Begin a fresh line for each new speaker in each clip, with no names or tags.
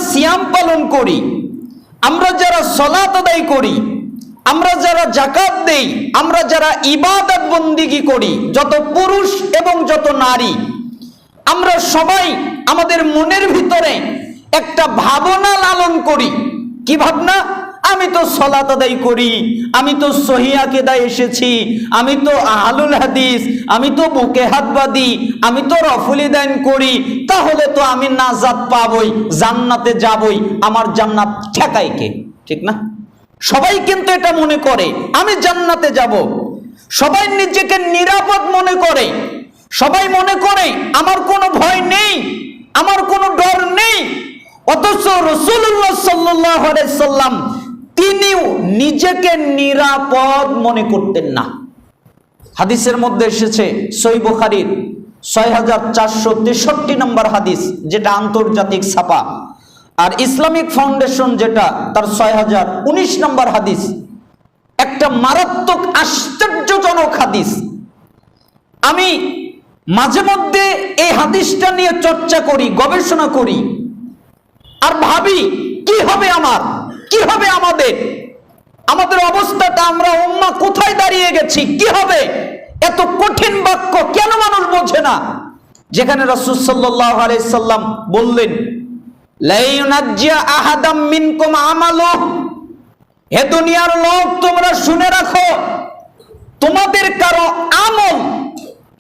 সিয়াম পালন করি, আমরা যারা সালাত আদায় করি, আমরা যারা যাকাত দেই, আমরা যারা ইবাদত বন্দিগি করি, যত পুরুষ এবং যত নারী, আমরা সবাই আমাদের মনের ভিতরে একটা ভাবনা লালন করি। কি ভাবনা? আমি তো সালাত আদায় করি, আমি তো সহিহ আকীদায় এসেছি, আমি তো আহলুল হাদিস, আমি তো বুকে হাত বাঁধি, আমি তো রফুল ইদান করি, তাহলে তো আমি নাজাত পাবই, জান্নাতে যাবই, আমার জান্নাত ঠেকায় কে? ঠিক না? সবাই কিন্তু এটা মনে করে আমি জান্নাতে যাব। সবাই নিজেকে নিরাপদ মনে করে, সবাই মনে করে আমার কোনো ভয় নেই, আমার কোনো ডর নেই। অথচ রাসূলুল্লাহ সাল্লাল্লাহু আলাইহি সাল্লাম তিনিও নিজেকে নিরাপদ মনে করতেন না। হাদিসের মধ্যে এসেছে সহিহ বুখারীর ৬৪৬৩ নম্বর হাদিস, যেটা আন্তর্জাতিক ছাপা, আর ইসলামিক ফাউন্ডেশন যেটা তার ৬০১৯ নম্বর হাদিস। একটা মারাত্মক আশ্চর্যজনক হাদিস। আমি মাঝে মধ্যে এই হাদিসটা নিয়ে চর্চা করি, গবেষণা করি, আর ভাবি কি হবে আমার, কি হবে আমাদের, আমাদের অবস্থাটা, আমরা উম্মাহ কোথায় দাঁড়িয়ে গেছি, কি হবে? এত কঠিন বাক্য কেন মানুষ বোঝে না? যেখানে রাসূল সাল্লাল্লাহু আলাইহি সাল্লাম বললেন, লা ইউনাজ্জিয়া আহাদাম মিনকুম আমালুহু, হে দুনিয়ার লোক তোমরা শুনে রাখো, তোমাদের কারো আমল,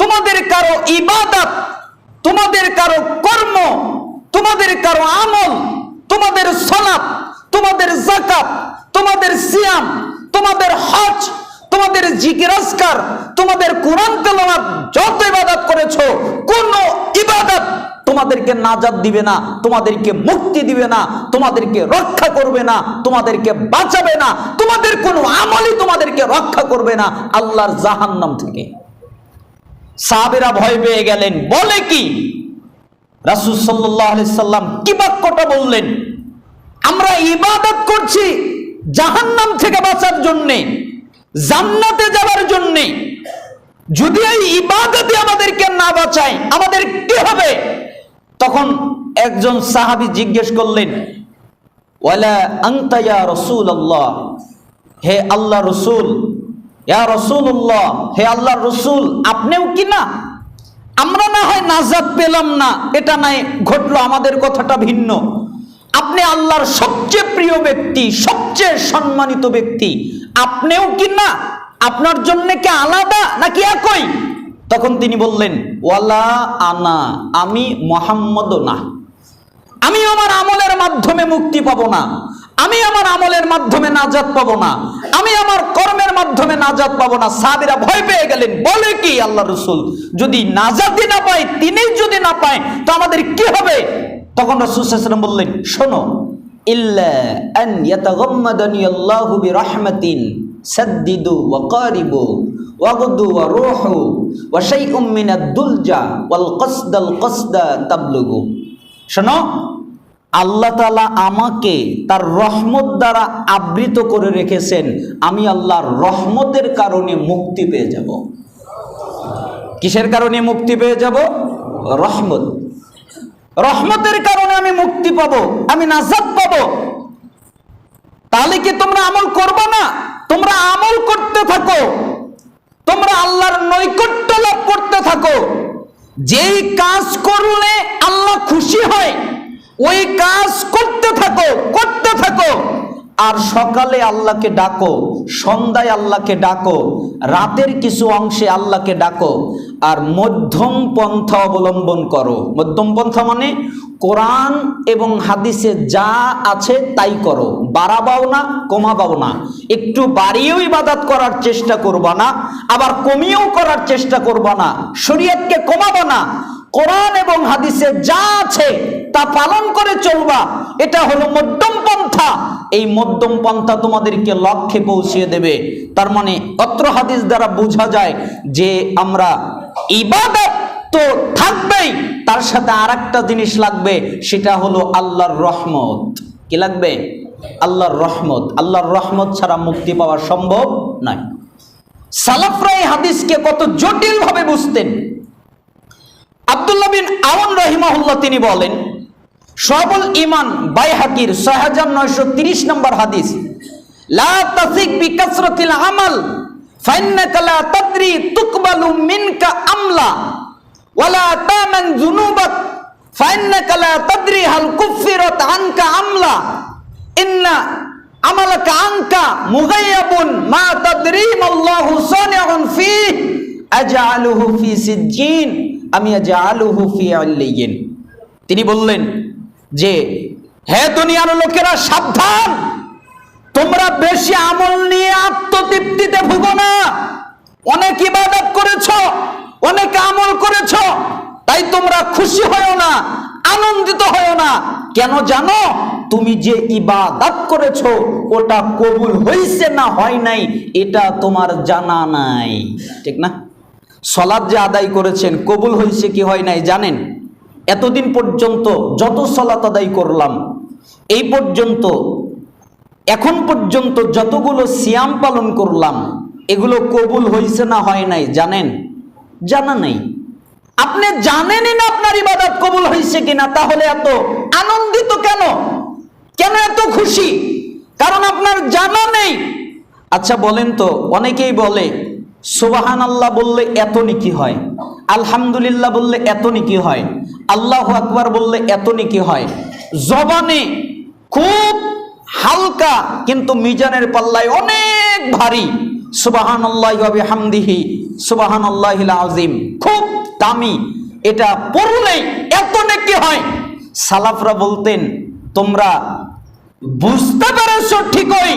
তোমাদের কারো ইবাদত, তোমাদের কারো কর্ম, তোমাদের কারো আমল, তোমাদের সালাত, তোমাদের যাকাত, তোমাদের সিয়াম, তোমাদের হজ, তোমাদের জিকির আজকার, তোমাদের কোরআন তেলাওয়াত, যত ইবাদত করেছো, কোন ইবাদত তোমাদেরকে নাজাত দিবে না, তোমাদেরকে মুক্তি দিবে না, তোমাদেরকে রক্ষা করবে না, তোমাদেরকে বাঁচাবে না, তোমাদের কোনো আমলই তোমাদেরকে রক্ষা করবে না আল্লাহর জাহান্নাম থেকে। সাহাবীরা ভয় পেয়ে গেলেন। বলে কি? রাসূল সাল্লাল্লাহু আলাইহি সাল্লাম কি বাক্যটা বললেন? আমরা ইবাদত করছি জাহান্নাম থেকে বাঁচার জন্যে, জান্নাতে যাওয়ার জন্যে। যদি এই ইবাদতই আমাদেরকে না বাঁচায়, আমাদের কি হবে? তখন একজন সাহাবী জিজ্ঞেস করলেন, ওয়ালা আনতা ইয়া রাসূলুল্লাহ, হে আল্লাহর রাসূল, ইয়া রাসূলুল্লাহ, হে আল্লাহর রাসূল, আপনিও কি না? আমরা না হয় নাজাত পেলাম না, এটা নাই ঘটলো, আমাদের কথাটা ভিন্ন। আপনি আল্লাহর সবচেয়ে প্রিয় ব্যক্তি, সবচেয়ে সম্মানিত ব্যক্তি, আপনিও কি না? আপনার জন্য কি আলাদা নাকি একই? তখন তিনি বললেন, ওয়ালা আনা, আমি মুহাম্মদও না, আমি আমার আমলের মাধ্যমে মুক্তি পাবো না, আমি আমার আমলের মাধ্যমে নাজাত পাবো না, আমি আমার কর্মের মাধ্যমে নাজাত পাবো না। সাহাবীরা ভয় পেয়ে গেলেন। বলে কি? আল্লাহর রাসূল যদি নাজাতই না পায়, তিনি যদি না পায়, তো আমাদের কি হবে? তখন রাসূল সাল্লাল্লাহু আলাইহি ওয়াসাল্লাম বললেন, শোনো, ইল্লা আন ইয়াতাগাম্মাদানি আল্লাহু বিরাহমাতিন সাদ্দিদু ওয়া কারিবু ওয়াগদু ওয়া রূহু ওয়া শাইউম মিনাদ দুলজা ওয়াল কসদা তাবলুগু। শোনো, আল্লাহ তাআলা আমাকে তার রহমত দ্বারা আবৃত করে রেখেছেন, আমি আল্লাহর রহমতের কারণে মুক্তি পেয়ে যাব। কিসের কারণে মুক্তি পেয়ে যাব? রহমত। রহমতের কারণে আমি মুক্তি পাবো, আমি নাজাত পাবো। তাহলে কি তোমরা আমল করবে না? তোমরা আমল করতে থাকো, তোমরা আল্লাহর নৈকট্য লাভ করতে থাকো। যেই কাজ করলে আল্লাহ খুশি হয়, ওই কাজ করতে থাকো, করতে থাকো। আর সকালে আল্লাহকে ডাকো, সন্ধ্যায় আল্লাহকে ডাকো, রাতের কিছু অংশে আল্লাহকে ডাকো। আর মধ্যম পন্থা অবলম্বন করো। মধ্যম পন্থা মানে কোরআন এবং হাদিসে যা আছে তাই করো, বাড়াবাও না, কমাবাও না। একটু বাড়িয়েও ইবাদত করার চেষ্টা করবা না, আবার কমিয়েও করার চেষ্টা করবা না, শরীয়তকে কমাবা না। কোরআন এবং হাদিসে যা আছে তা পালন করে চলবা। এটা হলো মধ্যম পন্থা। এই মধ্যম পন্থা তোমাদেরকে লক্ষ্যে পৌঁছিয়ে দেবে। তার মানে অত্র হাদিস দ্বারা বোঝা যায় যে আমরা ইবাদত তো থাকবেই, তার সাথে আরেকটা জিনিস লাগবে, সেটা হলো আল্লাহর রহমত। কি লাগবে? আল্লাহর রহমত। আল্লাহর রহমত ছাড়া মুক্তি পাওয়া সম্ভব নয়। সালাফরা এই হাদিসকে কত জটিল ভাবে বুঝতেন। আব্দুল্লাহ বিন আওন রাহিমাহুল্লাহ তিনি বলেন, শুআবুল ঈমান বাইহাকির 6930 নম্বর হাদিস, লা তাসিক বিকাসরাতিল আমাল ফাইন্নাকা লা তাদরি তুকবালু মিনকা আমলা ওয়ালা তামান যুনুবাক ফাইন্নাকা লা তাদরি হাল কুফিরাত আনকা আমলা ইন্না আমালাকা আনকা মুগায়্যাবুন মা তাদরি মাল্লাহু সানিউন ফীহি আজআলুহু ফী সিজ্জিন আমি আজআলুহু ফী আল্লিয়িন। তিনি বললেন যে হে দুনিয়ার লোকেরা সাবধান, তোমরা বেশি আমল নিয়ে আত্মতৃপ্তিতে ভুগো না। অনেক ইবাদত করেছো, অনেক আমল করেছো, তাই তোমরা খুশি হও না, আনন্দিত হও না। কেন জানো? তুমি যে ইবাদত করেছো ওটা কবুল হয়েছে না হয় নাই এটা তোমার জানা নাই, ঠিক না? সালাত যে আদায় করেছেন কবুল হয়েছে কি হয় নাই জানেন? এতদিন পর্যন্ত যত সালাত আদায় করলাম, এই পর্যন্ত এখন পর্যন্ত যতগুলো সিয়াম পালন করলাম, এগুলো কবুল হয়েছে না হয় নাই জানেন? জানা নাই। আপনি জানেনই না আপনার ইবাদত কবুল হয়েছে কিনা, তাহলে এত আনন্দিত কেন? কেন এত খুশি? কারণ আপনার জানা নেই। আচ্ছা বলেন তো, অনেকেই বলে সুবহানাল্লাহ বললে এত নেকি হয়, আলহামদুলিল্লাহ বললে এত নেকি হয়, আল্লাহু আকবার বললে এত নেকি হয়। জবানে খুব হালকা কিন্তু মিজানের পাল্লায় অনেক ভারী। সুবহানাল্লাহি ওয়া বিহামদিহি সুবহানাল্লাহিল আযীম, খুব দামি, এটা পড়লেই এত নেকি হয়। সালাফরা বলতেন তোমরা বুঝতে পেরেছো ঠিকই,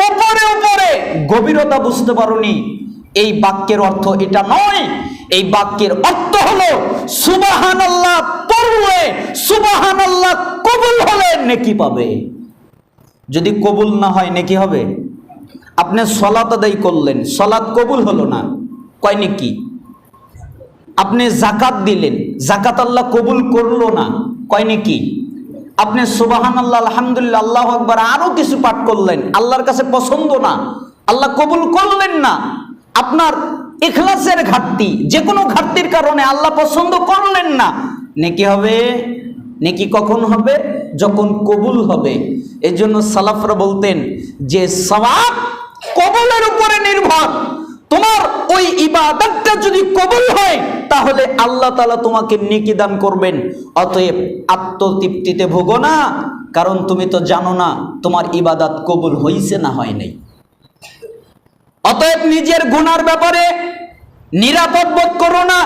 উপরে উপরে গভীরতা বুঝতে পারোনি। এই বাক্যের অর্থ এটা নয়। এই বাক্যের অর্থ হলো সুবহানাল্লাহ পড়লে, সুবহানাল্লাহ কবুল হলে নেকি পাবে। যদি কবুল না হয় নেকি হবে? আপনি সালাত আদায় করলেন, সালাত কবুল হলো না, কয় নেকি? আপনি যাকাত দিলেন, যাকাত আল্লাহ কবুল করলো না, কয় নেকি? আপনি সুবহানাল্লাহ আলহামদুলিল্লাহ আল্লাহু আকবার আরো কিছু পাঠ করলেন, আল্লাহর কাছে পছন্দ না, আল্লাহ কবুল করলেন না, আপনার ইখলাসের ঘাটতি, যে কোনো ঘাটতির কারণে আল্লাহ পছন্দ করলেন না, নেকি হবে? নেকি কখন হবে? যখন কবুল হবে। এই জন্য সালাফরা বলতেন যে সওয়াব কবুলের উপরে নির্ভর। তোমার ওই ইবাদতটা যদি কবুল হয় তাহলে আল্লাহ তাআলা তোমাকে নেকি দান করবেন। অতএব আত্মতৃপ্তিতে ভোগো না, কারণ তুমি তো জানো না তোমার ইবাদত কবুল হয়েছে না হয় নাই। অতএব নিজের গুনার ব্যাপারে নিরাপদ বোধ করো না।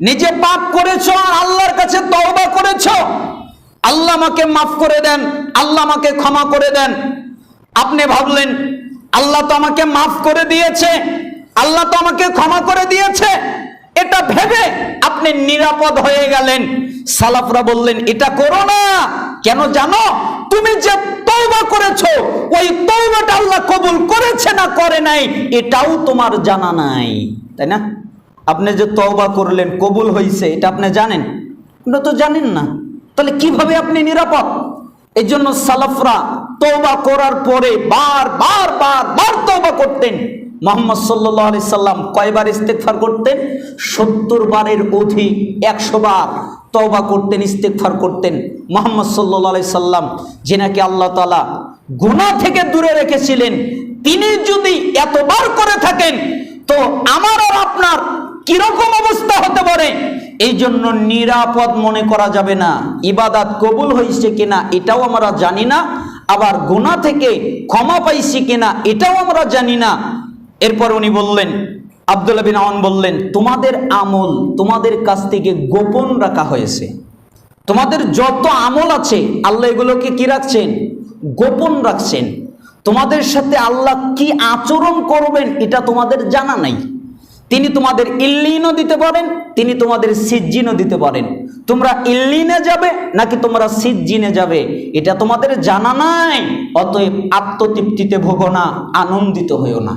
নিজে পাপ করেছো, আল্লাহর কাছে তওবা করেছো, আল্লাহ আমাকে মাফ করে দেন, আল্লাহ আমাকে ক্ষমা করে দেন। আপনি ভাবলেন আল্লাহ তো আমাকে মাফ করে দিয়েছে, আল্লাহ তো আমাকে ক্ষমা করে দিয়েছে, এটা ভেবে আপনি নিরাপদ হয়ে গেলেন। সালাফরা বললেন এটা করো না। কেন জানো? তুমি যে তওবা করেছো ওই তওবাটা আল্লাহ কবুল করেছে না করে নাই এটাও তোমার জানা নাই, তাই না? আপনি যে তওবা করলেন কবুল হয়েছে এটা আপনি জানেন? এটা তো জানেন না, তাহলে কিভাবে আপনি নিরাপদ? এই জন্য সালাফরা তওবা করার পরে বার তওবা করতেন। মুহাম্মদ সাল্লাল্লাহু আলাইহি সাল্লাম কয়বার ইস্তেগফার করতেন? 70 বারের অধিক, 100 বার তওবা করতেন, ইস্তেগফার করতেন। মুহাম্মদ সাল্লাল্লাহু আলাইহি সাল্লাম যিনাকে আল্লাহ তাআলা গুনাহ থেকে দূরে রেখেছিলেন, তিনি যদি এতবার করে থাকেন তো আমার আর আপনার কিরকম অবস্থা হতে পারে? এই জন্য নিরাপদ মনে করা যাবে না। ইবাদত কবুল হয়েছে কিনা এটাও আমরা জানি না, আবার গুনাহ থেকে ক্ষমা পাইছি কিনা এটাও আমরা জানি না। এরপর উনি বললেন, আব্দুল্লাহ বিন আওন বললেন, তোমাদের আমল তোমাদের কাছ থেকে গোপন রাখা হয়েছে। তোমাদের যত আমল আছে আল্লাহ এগুলোকে কি রাখছেন? গোপন রাখছেন। তোমাদের সাথে আল্লাহ কি আচরণ করবেন এটা তোমাদের জানা নাই। তিনি তোমাদের ইল্লিনও দিতে পারেন, তিনি তোমাদের সিজ্জিনও দিতে পারেন। তোমরা ইল্লিনে যাবে নাকি তোমরা সিজ্জিনে যাবে এটা তোমাদের জানা নাই। অতএব আত্মতৃপ্তিতে ভোগো না, আনন্দিত হইও না।